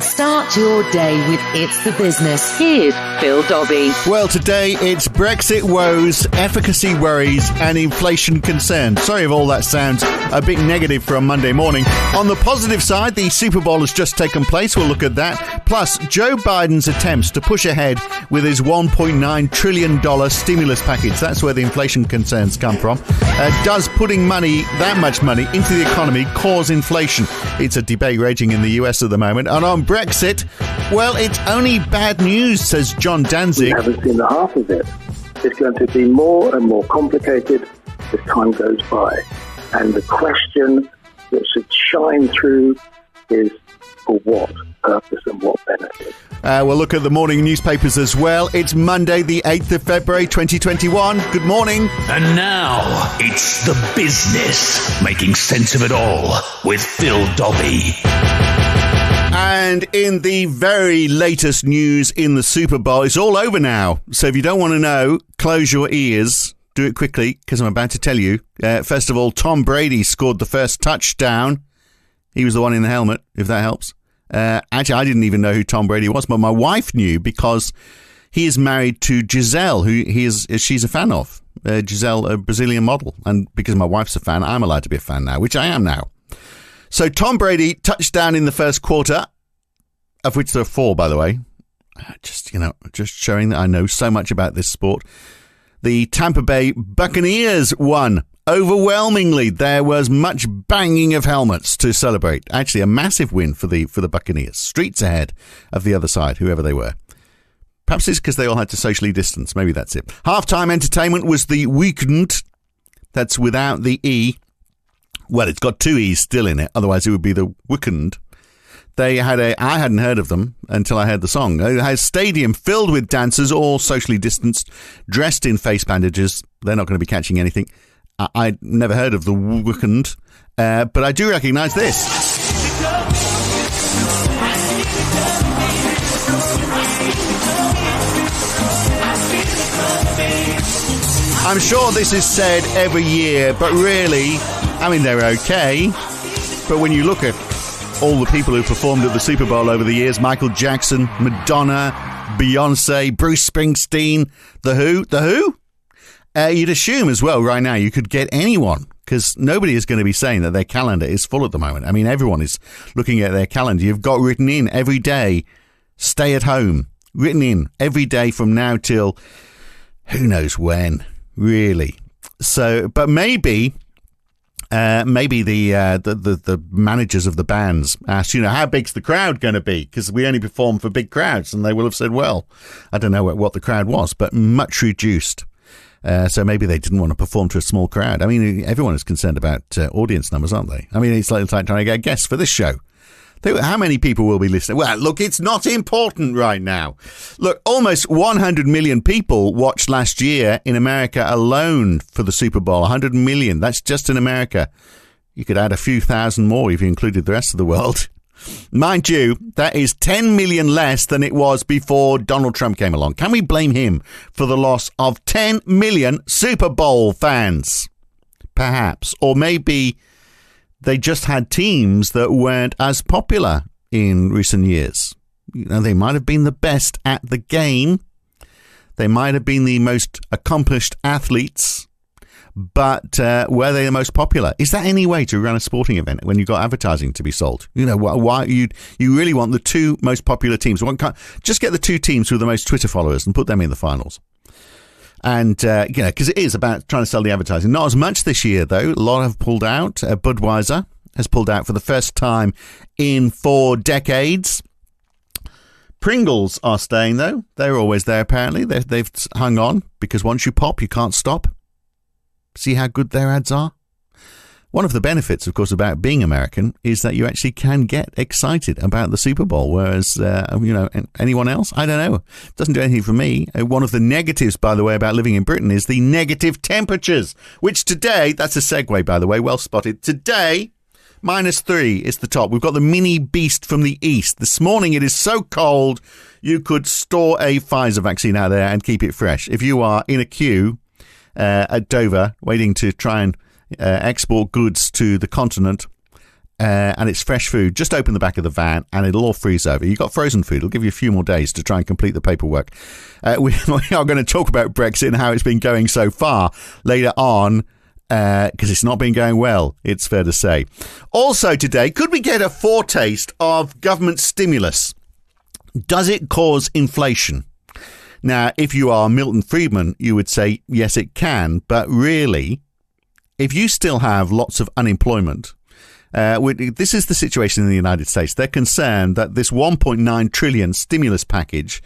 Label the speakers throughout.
Speaker 1: Start your day with It's the Business. Here's Phil Dobbie.
Speaker 2: Well, today it's Brexit woes, efficacy worries, and inflation concerns. Sorry if all that sounds a bit negative for a Monday morning. On the positive side, the Superbowl has just taken place. We'll look at that. Plus, Joe Biden's attempts to push ahead with his $1.9 trillion stimulus package. That's where the inflation concerns come from. Does putting that much money into the economy cause inflation? It's a debate raging in the US at the moment. And on Brexit, well, it's only bad news, says Jon Danzig.
Speaker 3: We haven't seen the half of it. It's going to be more and more complicated as time goes by. And the question that should shine through is for what purpose and what benefit?
Speaker 2: We'll look at the morning newspapers as well. It's Monday, the 8th of February, 2021. Good morning.
Speaker 4: And now, it's The Business, making sense of it all with Phil Dobbie.
Speaker 2: And in the very latest news in the Super Bowl, it's all over now. So if you don't want to know, close your ears. Do it quickly, because I'm about to tell you. First of all, Tom Brady scored the first touchdown. He was the one in the helmet, if that helps. Actually, I didn't even know who Tom Brady was, but my wife knew because he is married to Giselle, who she's a fan of. Giselle, a Brazilian model. And because my wife's a fan, I'm allowed to be a fan now, which I am now. So Tom Brady touchdown in the first quarter, of which there are 4, by the way. Just showing that I know so much about this sport. The Tampa Bay Buccaneers won overwhelmingly. There was much banging of helmets to celebrate. Actually, a massive win for the Buccaneers. Streets ahead of the other side, whoever they were. Perhaps it's because they all had to socially distance. Maybe that's it. Halftime entertainment was the Weeknd. That's without the E. Well, it's got 2 E's still in it. Otherwise, it would be the Weeknd. They had I hadn't heard of them until I heard the song. It has a stadium filled with dancers, all socially distanced, dressed in face bandages. They're not going to be catching anything. I'd never heard of the Weeknd, but I do recognise this. I'm sure this is said every year, but really, I mean, they're okay. But when you look at all the people who performed at the Super Bowl over the years, Michael Jackson, Madonna, Beyonce, Bruce Springsteen, The Who? You'd assume as well right now you could get anyone, because nobody is going to be saying that their calendar is full at the moment. I mean, everyone is looking at their calendar. You've got written in every day, stay at home, written in every day from now till who knows when, really. So, but maybe the managers of the bands asked, how big's the crowd going to be? Because we only perform for big crowds. And they will have said, well, I don't know what the crowd was, but much reduced. So maybe they didn't want to perform to a small crowd. I mean, everyone is concerned about audience numbers, aren't they? I mean, it's like trying to get a guest for this show. How many people will be listening? Well, look, it's not important right now. Look, almost 100 million people watched last year in America alone for the Super Bowl. 100 million. That's just in America. You could add a few thousand more if you included the rest of the world. Mind you, that is 10 million less than it was before Donald Trump came along. Can we blame him for the loss of 10 million Super Bowl fans? Perhaps. Or maybe they just had teams that weren't as popular in recent years. They might have been the best at the game. They might have been the most accomplished athletes. But were they the most popular? Is that any way to run a sporting event when you've got advertising to be sold? Why you really want the 2 most popular teams. Just get the 2 teams with the most Twitter followers and put them in the finals. And, because it is about trying to sell the advertising. Not as much this year, though. A lot have pulled out. Budweiser has pulled out for the first time in 4 decades. Pringles are staying, though. They're always there, apparently. They've hung on because once you pop, you can't stop. See how good their ads are? One of the benefits, of course, about being American is that you actually can get excited about the Super Bowl, whereas, anyone else, I don't know. It doesn't do anything for me. One of the negatives, by the way, about living in Britain is the negative temperatures, which today, that's a segue, by the way, well spotted. Today, -3 is the top. We've got the mini beast from the east. This morning, it is so cold, you could store a Pfizer vaccine out there and keep it fresh. If you are in a queue at Dover, waiting to try and export goods to the continent, and it's fresh food, just open the back of the van and it'll all freeze over. You've got frozen food. It'll give you a few more days to try and complete the paperwork. We are going to talk about Brexit and how it's been going so far later on, because it's not been going well, it's fair to say. Also today, could we get a foretaste of government stimulus? Does it cause inflation? Now, if you are Milton Friedman, you would say, yes, it can. But really, if you still have lots of unemployment, this is the situation in the United States. They're concerned that this 1.9 trillion stimulus package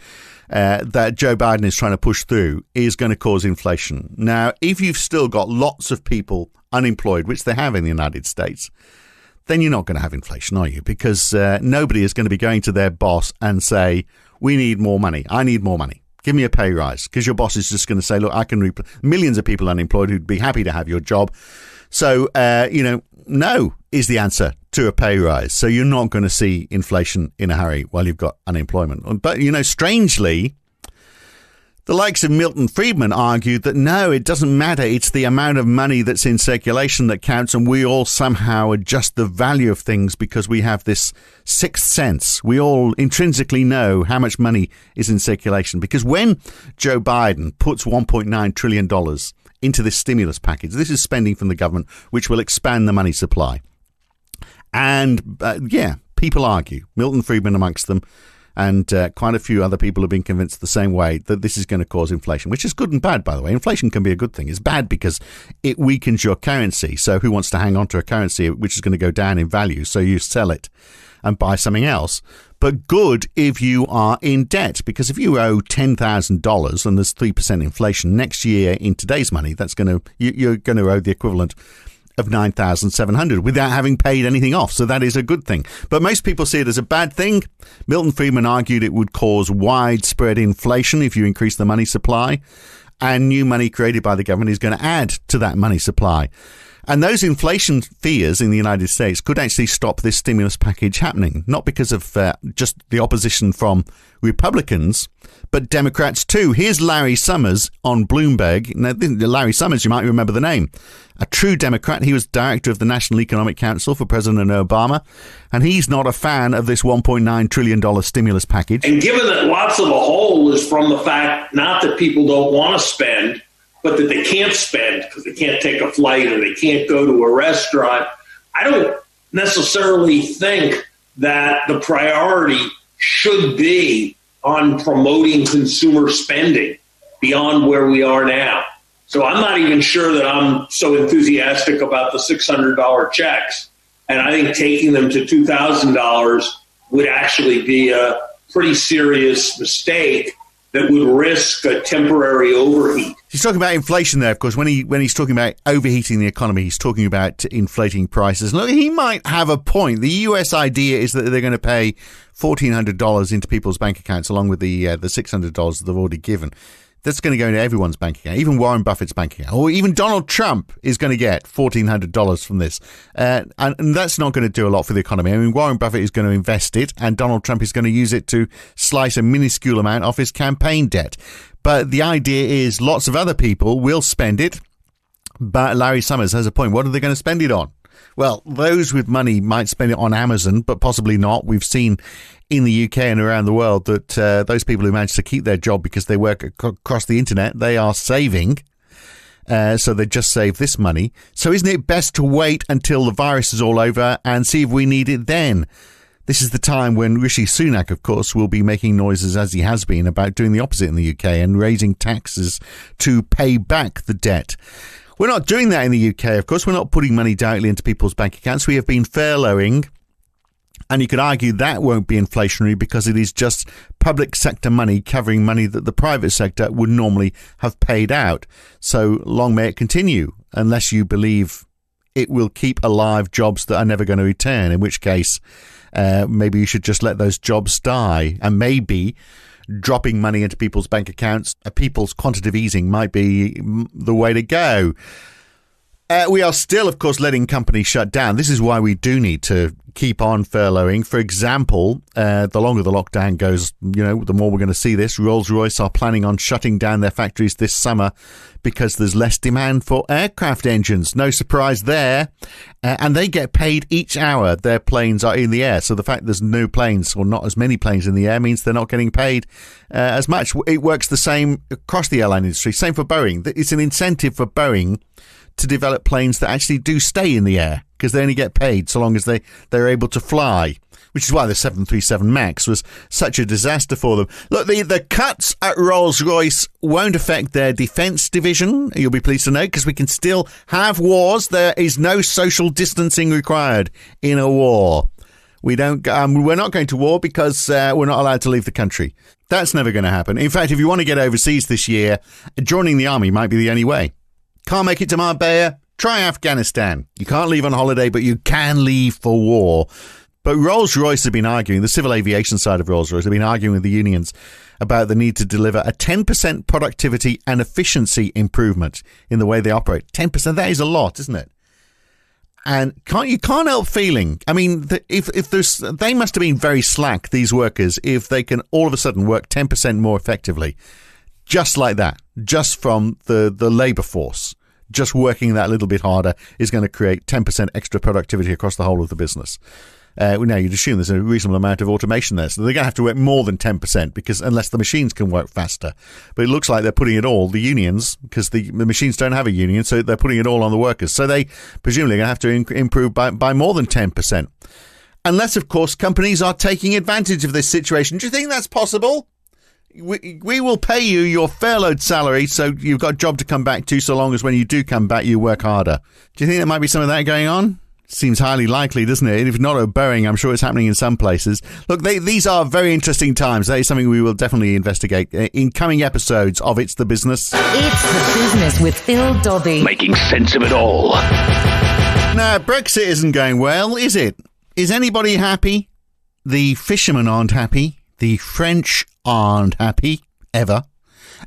Speaker 2: that Joe Biden is trying to push through is going to cause inflation. Now, if you've still got lots of people unemployed, which they have in the United States, then you're not going to have inflation, are you? Because nobody is going to be going to their boss and say, we need more money. I need more money. Give me a pay rise. Because your boss is just going to say, look, I can millions of people unemployed who'd be happy to have your job. So, no is the answer to a pay rise. So you're not going to see inflation in a hurry while you've got unemployment. But, strangely, the likes of Milton Friedman argued that no, it doesn't matter. It's the amount of money that's in circulation that counts. And we all somehow adjust the value of things because we have this sixth sense. We all intrinsically know how much money is in circulation. Because when Joe Biden puts $1.9 trillion into this stimulus package, this is spending from the government, which will expand the money supply. And people argue, Milton Friedman amongst them, and quite a few other people have been convinced the same way that this is going to cause inflation, which is good and bad, by the way. Inflation can be a good thing. It's bad because it weakens your currency. So who wants to hang on to a currency which is going to go down in value? So you sell it and buy something else. But good if you are in debt, because if you owe $10,000 and there's 3% inflation next year in today's money, you're going to owe the equivalent of $9,700 without having paid anything off. So that is a good thing. But most people see it as a bad thing. Milton Friedman argued it would cause widespread inflation if you increase the money supply, and new money created by the government is going to add to that money supply. And those inflation fears in the United States could actually stop this stimulus package happening, not because of just the opposition from Republicans, but Democrats too. Here's Larry Summers on Bloomberg. Now, Larry Summers, you might remember the name, a true Democrat. He was director of the National Economic Council for President Obama, and he's not a fan of this $1.9 trillion stimulus package.
Speaker 5: And given that lots of the hole is from the fact not that people don't want to spend, but that they can't spend because they can't take a flight or they can't go to a restaurant, I don't necessarily think that the priority should be on promoting consumer spending beyond where we are now. So I'm not even sure that I'm so enthusiastic about the $600 checks. And I think taking them to $2,000 would actually be a pretty serious mistake that would risk a temporary overheat.
Speaker 2: He's talking about inflation there, of course. When he's talking about overheating the economy, he's talking about inflating prices. Look, he might have a point. The US idea is that they're going to pay $1,400 into people's bank accounts along with the $600 they've already given. That's going to go into everyone's bank account, even Warren Buffett's bank account, or even Donald Trump is going to get $1,400 from this. And that's not going to do a lot for the economy. I mean, Warren Buffett is going to invest it, and Donald Trump is going to use it to slice a minuscule amount off his campaign debt. But the idea is lots of other people will spend it. But Larry Summers has a point. What are they going to spend it on? Well, those with money might spend it on Amazon, but possibly not. We've seen in the UK and around the world that those people who manage to keep their job because they work across the internet, they are saving. So they just save this money. So isn't it best to wait until the virus is all over and see if we need it then? This is the time when Rishi Sunak, of course, will be making noises, as he has been, about doing the opposite in the UK and raising taxes to pay back the debt. We're not doing that in the UK, of course. We're not putting money directly into people's bank accounts. We have been furloughing. And you could argue that won't be inflationary because it is just public sector money covering money that the private sector would normally have paid out. So long may it continue, unless you believe it will keep alive jobs that are never going to return, in which case maybe you should just let those jobs die. And maybe dropping money into people's bank accounts, people's quantitative easing might be the way to go. We are still, of course, letting companies shut down. This is why we do need to keep on furloughing. For example, the longer the lockdown goes, the more we're going to see this. Rolls-Royce are planning on shutting down their factories this summer because there's less demand for aircraft engines. No surprise there. And they get paid each hour their planes are in the air. So the fact there's no planes or not as many planes in the air means they're not getting paid as much. It works the same across the airline industry. Same for Boeing. It's an incentive for Boeing to develop planes that actually do stay in the air because they only get paid so long as they're able to fly, which is why the 737 MAX was such a disaster for them. Look, the cuts at Rolls-Royce won't affect their defence division, you'll be pleased to know, because we can still have wars. There is no social distancing required in a war. We're not going to war because we're not allowed to leave the country. That's never going to happen. In fact, if you want to get overseas this year, joining the army might be the only way. Can't make it to Marbella? Try Afghanistan. You can't leave on holiday, but you can leave for war. But Rolls-Royce have been arguing, the civil aviation side of Rolls-Royce have been arguing with the unions about the need to deliver a 10% productivity and efficiency improvement in the way they operate. 10%, that is a lot, isn't it? And you can't help feeling, I mean, if they must have been very slack, these workers, if they can all of a sudden work 10% more effectively. Just like that, just from the labour force, just working that little bit harder is going to create 10% extra productivity across the whole of the business. Now, you'd assume there's a reasonable amount of automation there, so they're going to have to work more than 10% because unless the machines can work faster. But it looks like they're putting it all, the unions, because the machines don't have a union, so they're putting it all on the workers. So they presumably are going to have to improve by more than 10%. Unless, of course, companies are taking advantage of this situation. Do you think that's possible? We will pay you your furloughed salary, so you've got a job to come back to, so long as when you do come back, you work harder. Do you think there might be some of that going on? Seems highly likely, doesn't it? If not at Boeing, I'm sure it's happening in some places. Look, these are very interesting times. That is something we will definitely investigate in coming episodes of It's the Business.
Speaker 1: It's the Business with Phil Dobbie.
Speaker 4: Making sense of it all.
Speaker 2: Now, Brexit isn't going well, is it? Is anybody happy? The fishermen aren't happy. The French aren't happy, ever.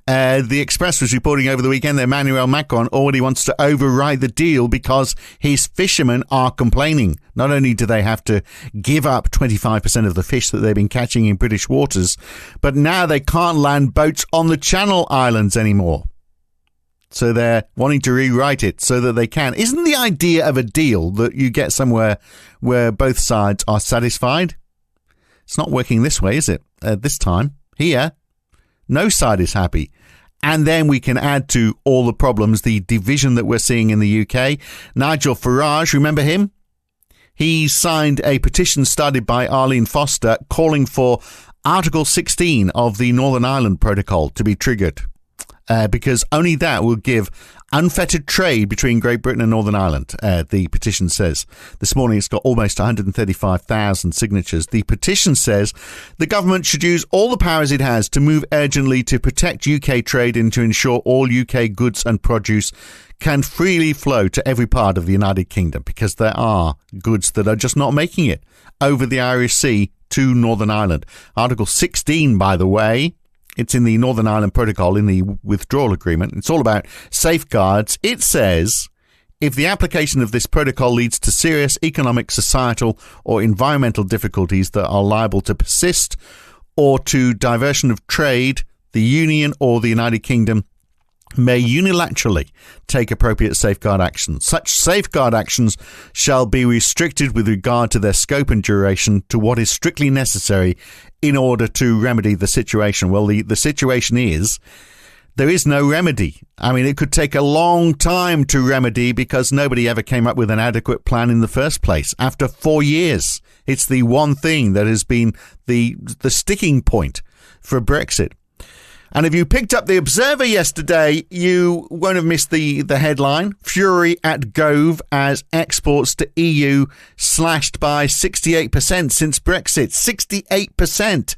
Speaker 2: The Express was reporting over the weekend that Emmanuel Macron already wants to override the deal because his fishermen are complaining. Not only do they have to give up 25% of the fish that they've been catching in British waters, but now they can't land boats on the Channel Islands anymore. So they're wanting to rewrite it so that they can. Isn't the idea of a deal that you get somewhere where both sides are satisfied? It's not working this way, is it? This time, here, no side is happy. And then we can add to all the problems, the division that we're seeing in the UK. Nigel Farage, remember him? He signed a petition started by Arlene Foster calling for Article 16 of the Northern Ireland Protocol to be triggered. Because only that will give unfettered trade between Great Britain and Northern Ireland, the petition says. This morning it's got almost 135,000 signatures. The petition says the government should use all the powers it has to move urgently to protect UK trade and to ensure all UK goods and produce can freely flow to every part of the United Kingdom, because there are goods that are just not making it over the Irish Sea to Northern Ireland. Article 16, by the way, it's in the Northern Ireland Protocol, in the withdrawal agreement. It's all about safeguards. It says, if the application of this protocol leads to serious economic, societal or environmental difficulties that are liable to persist or to diversion of trade, the Union or the United Kingdom may unilaterally take appropriate safeguard actions. Such safeguard actions shall be restricted with regard to their scope and duration to what is strictly necessary in order to remedy the situation. Well, the situation is there is no remedy. I mean, it could take a long time to remedy because nobody ever came up with an adequate plan in the first place. After 4 years, it's the one thing that has been the sticking point for Brexit. And if you picked up the Observer yesterday, you won't have missed the headline. Fury at Gove as exports to EU slashed by 68% since Brexit. 68%.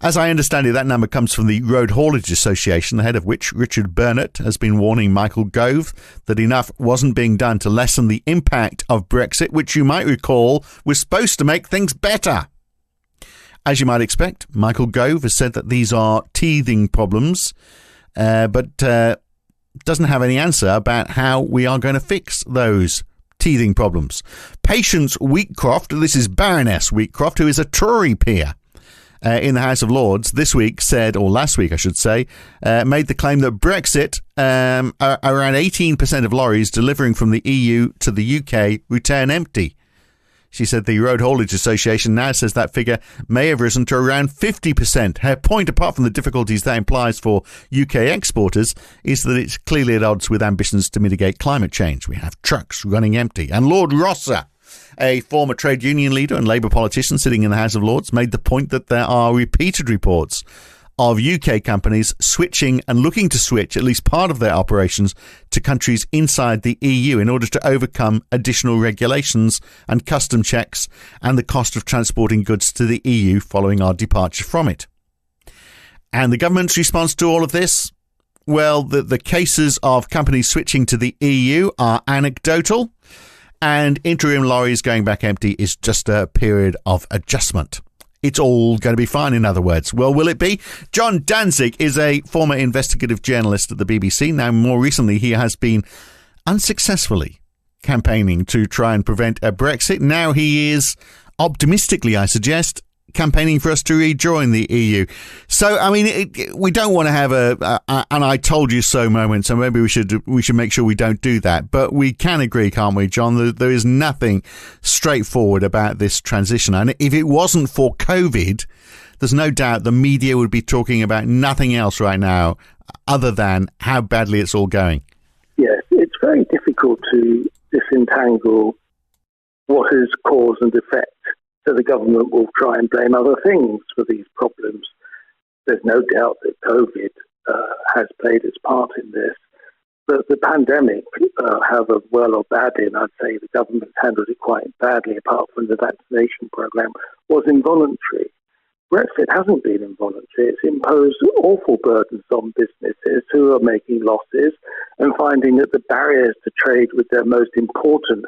Speaker 2: As I understand it, that number comes from the Road Haulage Association, the head of which, Richard Burnett, has been warning Michael Gove that enough wasn't being done to lessen the impact of Brexit, which you might recall was supposed to make things better. As you might expect, Michael Gove has said that these are teething problems, but doesn't have any answer about how we are going to fix those teething problems. Patience Wheatcroft, this is Baroness Wheatcroft, who is a Tory peer in the House of Lords, this week said, or last week I should say, made the claim that Brexit, around 18% of lorries delivering from the EU to the UK return empty. She said the Road Haulage Association now says that figure may have risen to around 50%. Her point, apart from the difficulties that implies for UK exporters, is that it's clearly at odds with ambitions to mitigate climate change. We have trucks running empty. And Lord Rosser, a former trade union leader and Labour politician sitting in the House of Lords, made the point that there are repeated reports of UK companies switching and looking to switch at least part of their operations to countries inside the EU in order to overcome additional regulations and custom checks and the cost of transporting goods to the EU following our departure from it. And the government's response to all of this? Well, the cases of companies switching to the EU are anecdotal, and interim lorries going back empty is just a period of adjustment. It's all going to be fine, in other words. Well, will it be? Jon Danzig is a former investigative journalist at the BBC. Now, more recently, he has been unsuccessfully campaigning to try and prevent a Brexit. Now he is, optimistically, I suggest, campaigning for us to rejoin the EU. So, I mean, we don't want to have a an I told you so moment, so maybe we should make sure we don't do that. But we can agree, can't we, John, there is nothing straightforward about this transition. And if it wasn't for COVID, there's no doubt the media would be talking about nothing else right now other than how badly it's all going.
Speaker 3: Yes, it's very difficult to disentangle what is cause and effect. So the government will try and blame other things for these problems. There's no doubt that COVID has played its part in this. But the pandemic, however well or badly, and I'd say the government handled it quite badly, apart from the vaccination program, was involuntary. Brexit hasn't been involuntary. It's imposed awful burdens on businesses who are making losses and finding that the barriers to trade with their most important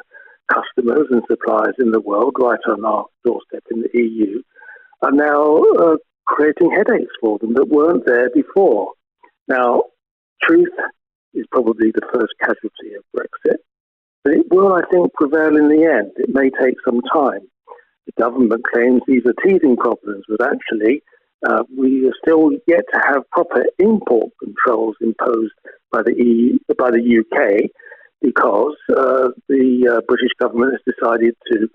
Speaker 3: customers and suppliers in the world, right on our doorstep in the EU, are now creating headaches for them that weren't there before. Now, truth is probably the first casualty of Brexit, but it will, I think, prevail in the end. It may take some time. The government claims these are teething problems, but actually we are still yet to have proper import controls imposed by the EU, by the UK, because the British government has decided to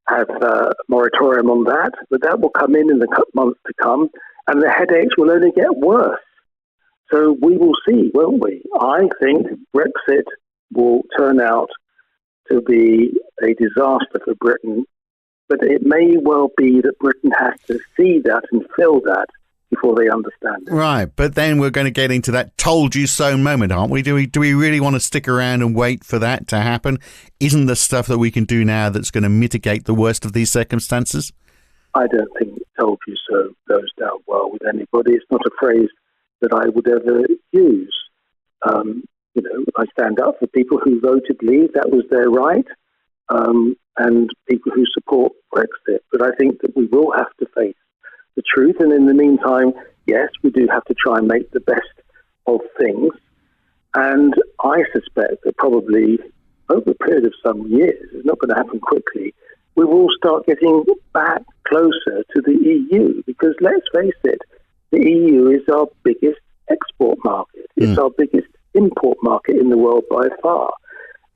Speaker 3: have a moratorium on that, but that will come in the months to come, and the headaches will only get worse. So we will see, won't we? I think Brexit will turn out to be a disaster for Britain, but it may well be that Britain has to see that and feel that before they understand it.
Speaker 2: Right, but then we're going to get into that told you so moment, aren't we? Do we really want to stick around and wait for that to happen? Isn't there stuff that we can do now that's going to mitigate the worst of these circumstances?
Speaker 3: I don't think told you so goes down well with anybody. It's not a phrase that I would ever use. I stand up for people who voted leave. That was their right. And people who support Brexit. But I think that we will have to face the truth, and in the meantime, yes, we do have to try and make the best of things. And I suspect that probably over a period of some years, it's not going to happen quickly, we will start getting back closer to the EU, because let's face it, the EU is our biggest export market. It's our biggest import market in the world by far.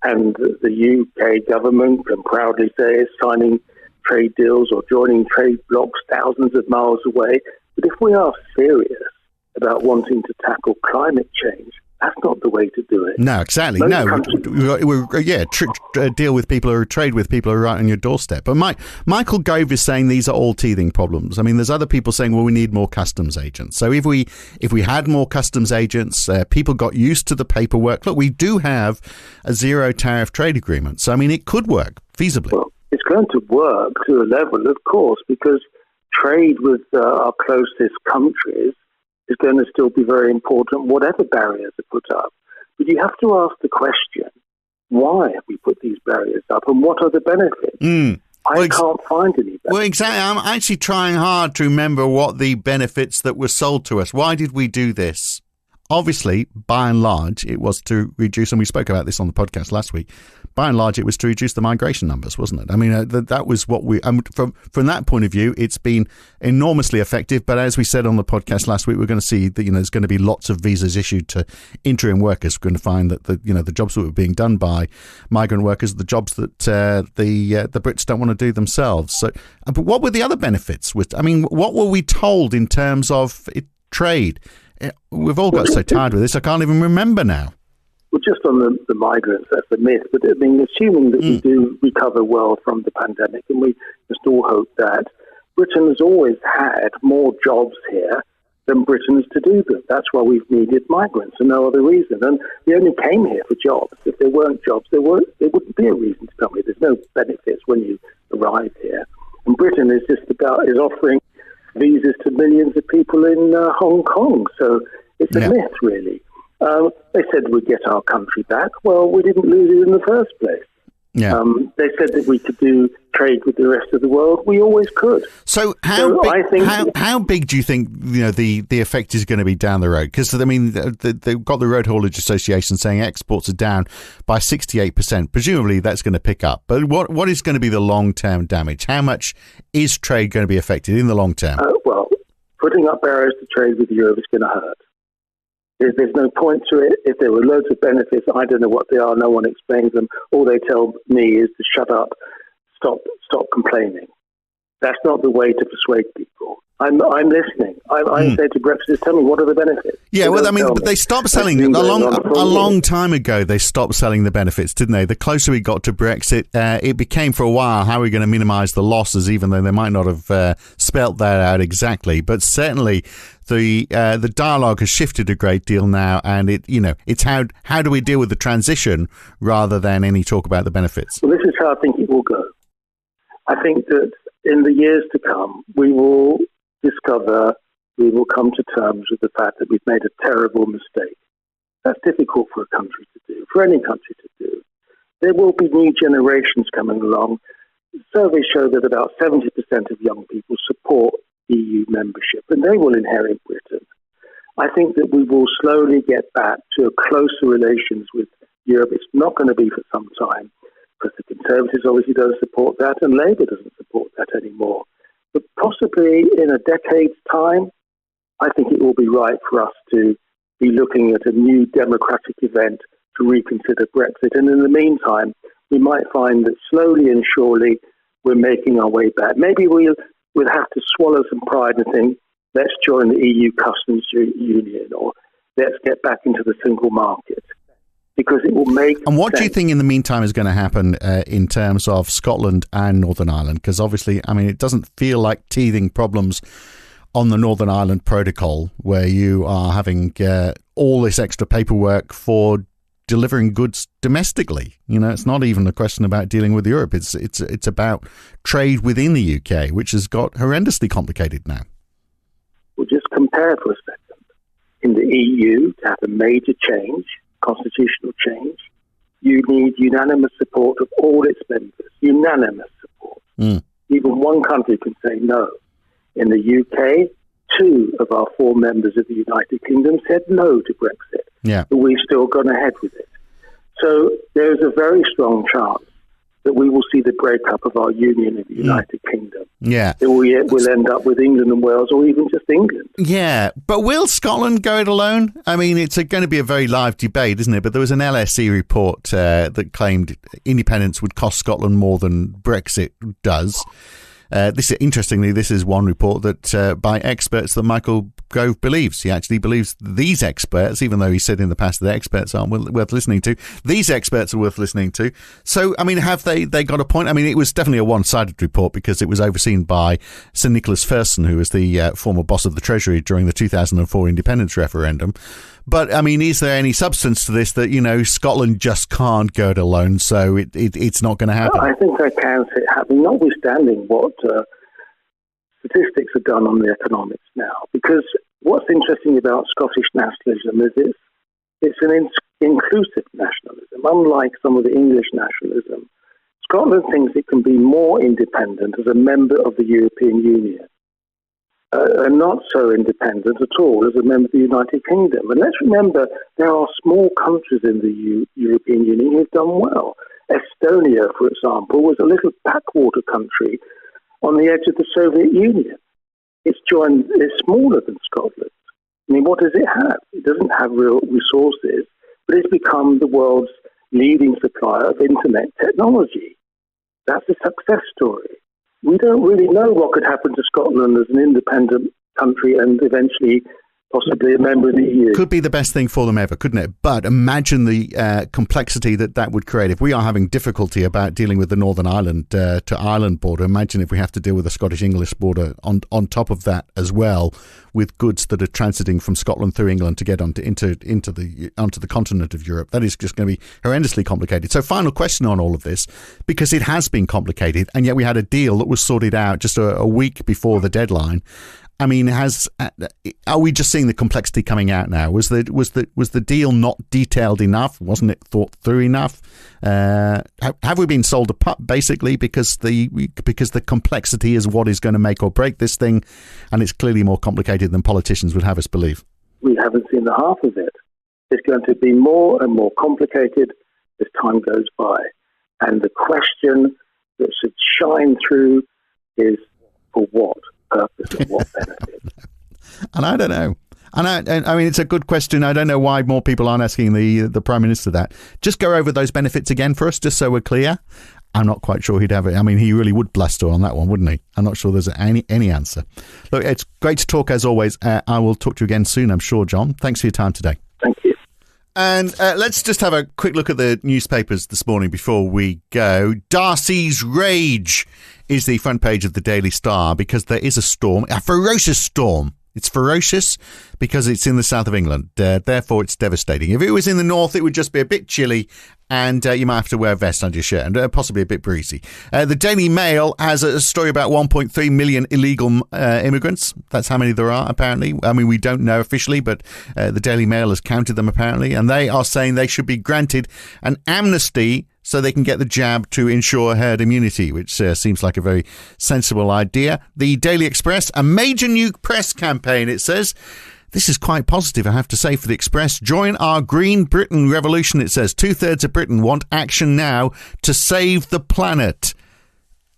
Speaker 3: And the UK government can proudly say it's signing trade deals or joining trade blocs thousands of miles away. But if we are serious about wanting to tackle climate change, that's not the way to do it.
Speaker 2: No, exactly. Deal with people or trade with people who are right on your doorstep. But Michael Gove is saying these are all teething problems. I mean, there's other people saying, well, we need more customs agents. So if we had more customs agents, people got used to the paperwork. Look, we do have a zero tariff trade agreement. So, I mean, it could work feasibly. Well,
Speaker 3: it's going to work to a level, of course, because trade with our closest countries is going to still be very important, whatever barriers are put up. But you have to ask the question, why have we put these barriers up and what are the benefits? I can't find any benefits.
Speaker 2: Well, exactly. I'm actually trying hard to remember what the benefits that were sold to us. Why did we do this? obviously, by and large, it was to reduce, and we spoke about this on the podcast last week, by and large, it was to reduce the migration numbers, wasn't it? I mean, that was what we, from that point of view, it's been enormously effective. But as we said on the podcast last week, we're going to see that, there's going to be lots of visas issued to interim workers. We're going to find that the jobs that were being done by migrant workers are the jobs that the Brits don't want to do themselves. So, but what were the other benefits? What were we told in terms of trade? We've all got so tired with this, I can't even remember now.
Speaker 3: Well, just on the migrants, that's a myth. But assuming that we do recover well from the pandemic, and we just all hope that, Britain has always had more jobs here than Britons to do them. That's why we've needed migrants, and no other reason. And they only came here for jobs. If there weren't jobs, there wouldn't be a reason to come here. There's no benefits when you arrive here. And Britain is offering visas to millions of people in Hong Kong. So it's a myth, really. They said we'd get our country back. Well, we didn't lose it in the first place.
Speaker 2: Yeah.
Speaker 3: They said that we could do trade with the rest of the world. We always could.
Speaker 2: So how big do you think the effect is going to be down the road? Because they've got the Road Haulage Association saying exports are down by 68%. Presumably that's going to pick up. But what is going to be the long term damage? How much is trade going to be affected in the long term?
Speaker 3: Well, putting up barriers to trade with Europe is going to hurt. There's no point to it. If there were loads of benefits, I don't know what they are. No one explains them. All they tell me is to shut up, stop complaining. That's not the way to persuade people. I'm listening. I say to Brexit, tell me, what are the benefits?
Speaker 2: Yeah, but they stopped selling a long time ago. They stopped selling the benefits, didn't they? The closer we got to Brexit, it became for a while, how are we going to minimise the losses, even though they might not have spelt that out exactly. But certainly the dialogue has shifted a great deal now, and it's how do we deal with the transition rather than any talk about the benefits.
Speaker 3: Well, this is how I think it will go. I think that in the years to come, we will come to terms with the fact that we've made a terrible mistake. That's difficult for a country to do, for any country to do. There will be new generations coming along. Surveys show that about 70% of young people support EU membership, and they will inherit Britain. I think that we will slowly get back to closer relations with Europe. It's not going to be for some time, because the Conservatives obviously don't support that, and Labour doesn't support that anymore. But possibly in a decade's time, I think it will be right for us to be looking at a new democratic event to reconsider Brexit. And in the meantime, we might find that slowly and surely we're making our way back. Maybe we'll have to swallow some pride and think, let's join the EU customs union, or let's get back into the single market. Because it will make
Speaker 2: And what
Speaker 3: sense.
Speaker 2: do you think in the meantime is going to happen in terms of Scotland and Northern Ireland? Because obviously, it doesn't feel like teething problems on the Northern Ireland Protocol, where you are having all this extra paperwork for delivering goods domestically. It's not even a question about dealing with Europe. It's about trade within the UK, which has got horrendously complicated now.
Speaker 3: We'll just compare for a second. In the EU, to have a major change, constitutional change, you need unanimous support of all its members. Unanimous support. Even one country can say no. In the UK, 2 of our 4 members of the United Kingdom said no to Brexit.
Speaker 2: Yeah.
Speaker 3: But we've still gone ahead with it. So there's a very strong chance that we will see the breakup of our union in the United Kingdom.
Speaker 2: Yeah.
Speaker 3: That we'll end up with England and Wales, or even just England.
Speaker 2: Yeah, but will Scotland go it alone? It's going to be a very live debate, isn't it? But there was an LSE report that claimed independence would cost Scotland more than Brexit does. Interestingly, this is one report that by experts that Michael Gove believes. He actually believes these experts, even though he said in the past that experts aren't worth listening to. These experts are worth listening to. So, have they got a point? It was definitely a one-sided report because it was overseen by Sir Nicholas Ferguson, who was the former boss of the Treasury during the 2004 independence referendum. But, is there any substance to this that, Scotland just can't go it alone, so it's not going to happen?
Speaker 3: I think I can see it happening, notwithstanding what statistics are done on the economics now. Because what's interesting about Scottish nationalism is it's an inclusive nationalism. Unlike some of the English nationalism, Scotland thinks it can be more independent as a member of the European Union. are not so independent at all as a member of the United Kingdom. And let's remember, there are small countries in the European Union who have done well. Estonia, for example, was a little backwater country on the edge of the Soviet Union. It's smaller than Scotland. I mean, what does it have? It doesn't have real resources, but it's become the world's leading supplier of internet technology. That's a success story. We don't really know what could happen to Scotland as an independent country and eventually possibly a member of the EU.
Speaker 2: Could be the best thing for them ever, couldn't it? But imagine the complexity that would create. If we are having difficulty about dealing with the Northern Ireland to Ireland border, imagine if we have to deal with the Scottish-English border on top of that as well, with goods that are transiting from Scotland through England to get onto the continent of Europe. That is just going to be horrendously complicated. So final question on all of this, because it has been complicated, and yet we had a deal that was sorted out just a week before the deadline. I mean, are we just seeing the complexity coming out now? Was the deal not detailed enough? Wasn't it thought through enough? Have we been sold a pup, basically, because the complexity is what is going to make or break this thing, and it's clearly more complicated than politicians would have us believe?
Speaker 3: We haven't seen the half of it. It's going to be more and more complicated as time goes by, and the question that should shine through is, for what purpose and what benefit?
Speaker 2: And I don't know. And I mean, it's a good question. I don't know why more people aren't asking the Prime Minister that. Just go over those benefits again for us, just so we're clear. I'm not quite sure he'd have it. I mean, he really would bluster on that one, wouldn't he? I'm not sure there's any answer. Look, it's great to talk as always. I will talk to you again soon, I'm sure, John. Thanks for your time today.
Speaker 3: Thank you.
Speaker 2: And let's just have a quick look at the newspapers this morning before we go. Darcy's Rage is the front page of the Daily Star because there is a storm, a ferocious storm. It's ferocious because it's in the south of England. Therefore, it's devastating. If it was in the north, it would just be a bit chilly and you might have to wear a vest under your shirt and possibly a bit breezy. The Daily Mail has a story about 1.3 million illegal immigrants. That's how many there are, apparently. I mean, we don't know officially, but the Daily Mail has counted them, apparently. And they are saying they should be granted an amnesty so they can get the jab to ensure herd immunity, which seems like a very sensible idea. The Daily Express, a major new press campaign, it says. This is quite positive, I have to say, for the Express. Join our Green Britain revolution, it says. 2/3 of Britain want action now to save the planet.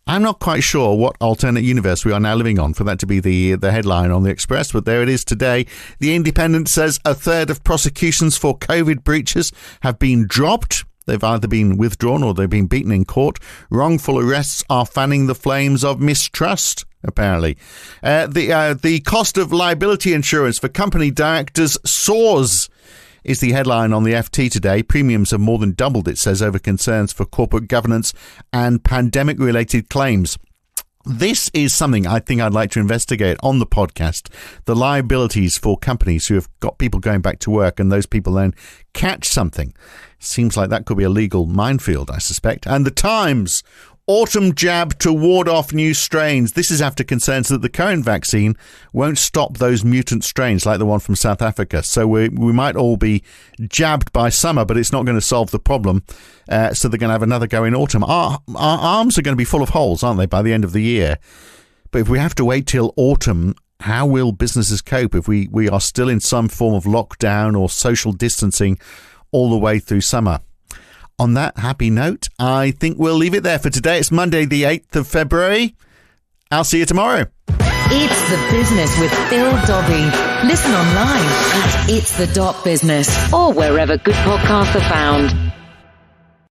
Speaker 2: I'm not quite sure what alternate universe we are now living on for that to be the headline on the Express, but there it is today. The Independent says 1/3 of prosecutions for COVID breaches have been dropped. They've either been withdrawn or they've been beaten in court. Wrongful arrests are fanning the flames of mistrust, apparently. The cost of liability insurance for company directors soars, is the headline on the FT today. Premiums have more than doubled, it says, over concerns for corporate governance and pandemic-related claims. This is something I think I'd like to investigate on the podcast, the liabilities for companies who have got people going back to work and those people then catch something. Seems like that could be a legal minefield, I suspect. And the Times, autumn jab to ward off new strains. This is after concerns that the current vaccine won't stop those mutant strains like the one from South Africa. So we might all be jabbed by summer, but it's not going to solve the problem. So they're going to have another go in autumn. Our arms are going to be full of holes, aren't they, by the end of the year? But if we have to wait till autumn, how will businesses cope if we are still in some form of lockdown or social distancing all the way through summer? On that happy note, I think we'll leave it there for today. It's Monday, the 8th of February. I'll see you tomorrow.
Speaker 1: It's the Business with Phil Dobbie. Listen online at itsthebusiness or wherever good podcasts are found.